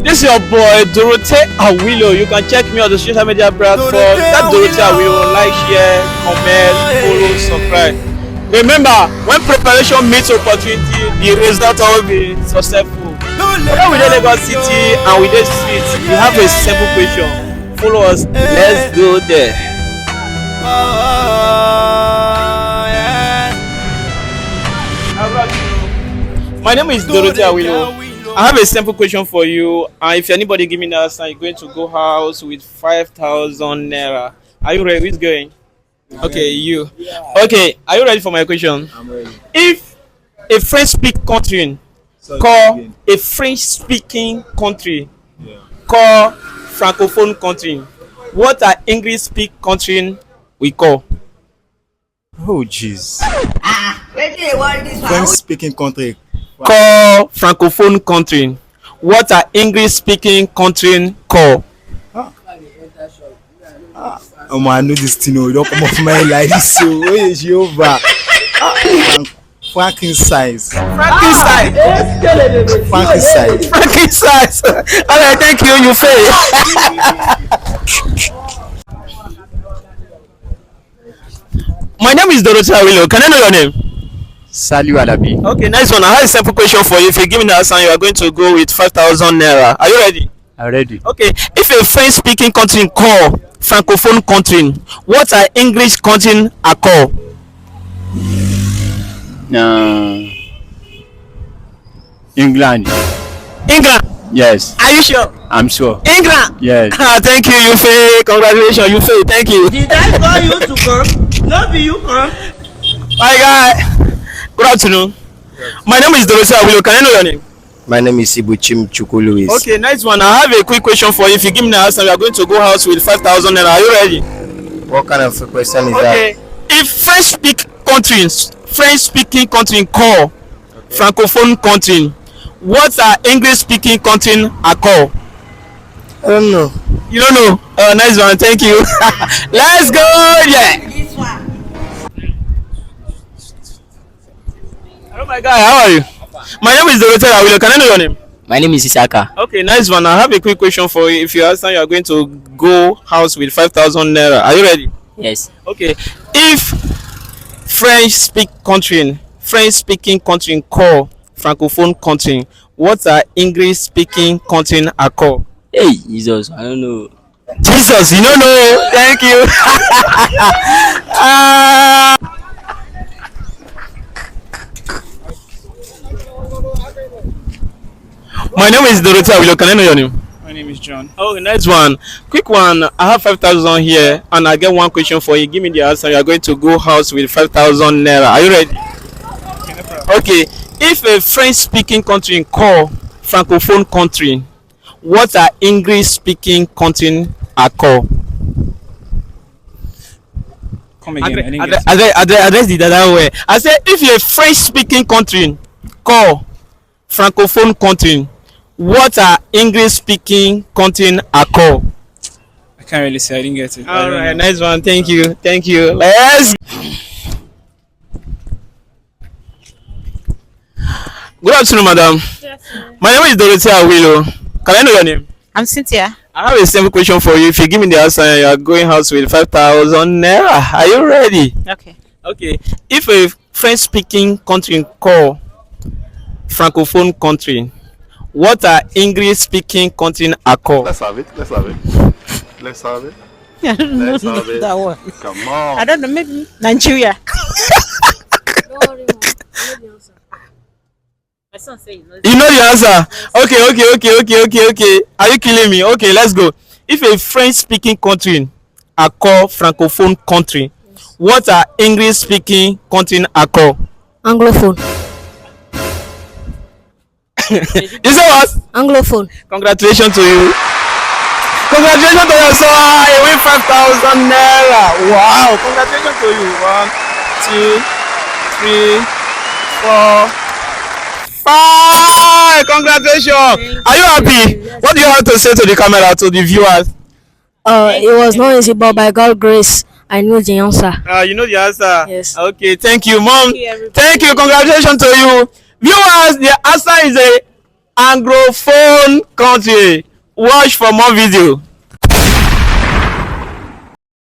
This is your boy Dorothy Awilo. You can check me on the social media platform. That Dorothy Awilo. Like, share, comment, follow, subscribe. Remember, when preparation meets opportunity, the result will be successful. Whether we dey Lagos City and we dey street, we have a simple question. Follow us. Let's go there. My name is Dorothy Awilo. I have a simple question for you. If anybody give me the answer, you're going to go house with 5,000 naira. Are you ready? Who's going? Okay, you. Okay, are you ready for my question? I'm ready. If a French-speaking country call francophone country, what are English-speaking country we call? Oh, jeez. French-speaking country. Call francophone country. What are English-speaking country call? I know this thing. You don't come off my like this. So, where is Jehovah? Frankensize. Frankenstein. Frankensize. Frankenstein. All right, thank you. You fail. My name is Dorothy Awilo. Can I know your name? Salut Alabi. Okay, nice one. I have a simple question for you. If you give me the answer, you are going to go with 5,000 naira. Are you ready? I'm ready. Okay. If a French-speaking country call francophone country, what are English country are called? England. England. Yes, Are you sure? I'm sure. England. Yes. Thank you. You fail. Congratulations. You fail. Thank you. Did I call you to come? Not be you come. My guy. Good afternoon. My name is Dorothy Awilo. Can I know your name? My name is Ibuchim Chukwu. Okay, nice one. I have a quick question for you. If you give me the answer, we are going to go house with 5,000 naira. Are you ready? What kind of question is Okay. If French-speaking country call francophone country, what are English-speaking country are called? that? I don't know. You don't know? Nice one. Thank you. Let's go. Yeah. This one. Oh my God. How are you? My name is Dorothy Awilo. Can I know your name? My name is Isaka. Okay, nice one. I have a quick question for you. If you answer, you are going to go house with 5,000 naira. Are you ready? Yes. Okay. If French-speaking country call francophone country, what are English-speaking country are called? Hey, Jesus, I don't know. Jesus, you don't know. Thank you. My name is Dorothy Awilo. Can I know your name? My name is John. Oh, nice one. Quick one. I have 5,000 here, and I get one question for you. Give me the answer. You are going to go house with 5,000 naira. Are you ready? Okay. If a French-speaking country call francophone country, what are English-speaking country are called? Come again. I didn't get Address the other way. I said, if a French-speaking country call francophone country, what are English-speaking country are called? I can't really say. I didn't get it. I All don't right, know. nice one. Thank you. Thank you. Let's. Good afternoon, madam. Yes, My name is Dorothy Awilo. Can I know your name? I'm Cynthia. I have a simple question for you. If you give me the answer, you are going house with 5,000 naira. Are you ready? Okay. Okay. If a French-speaking country call francophone country, what are English-speaking country are called? Let's have it. Let's have it. Let's have it. I don't know Let's have it. that one. Come on. I don't know. Maybe Nigeria. My son says You know the answer. Okay. Are you killing me? Okay, let's go. If a French-speaking country are called francophone country, what are English-speaking country are called? Anglophone. You say what? Anglophone. Congratulations to you. Congratulations to your son. You win 5,000 naira. Wow. Congratulations to you. 1, 2, 3, 4, 5. Congratulations. Are you happy? What do you have to say to the camera, to the viewers? It was not easy, but by God's grace, I knew the answer. You know the answer. Yes. Okay. Thank you, mom. you, everybody. Thank you. Congratulations to you. Viewers, the answer is a Anglophone country. Watch for more video.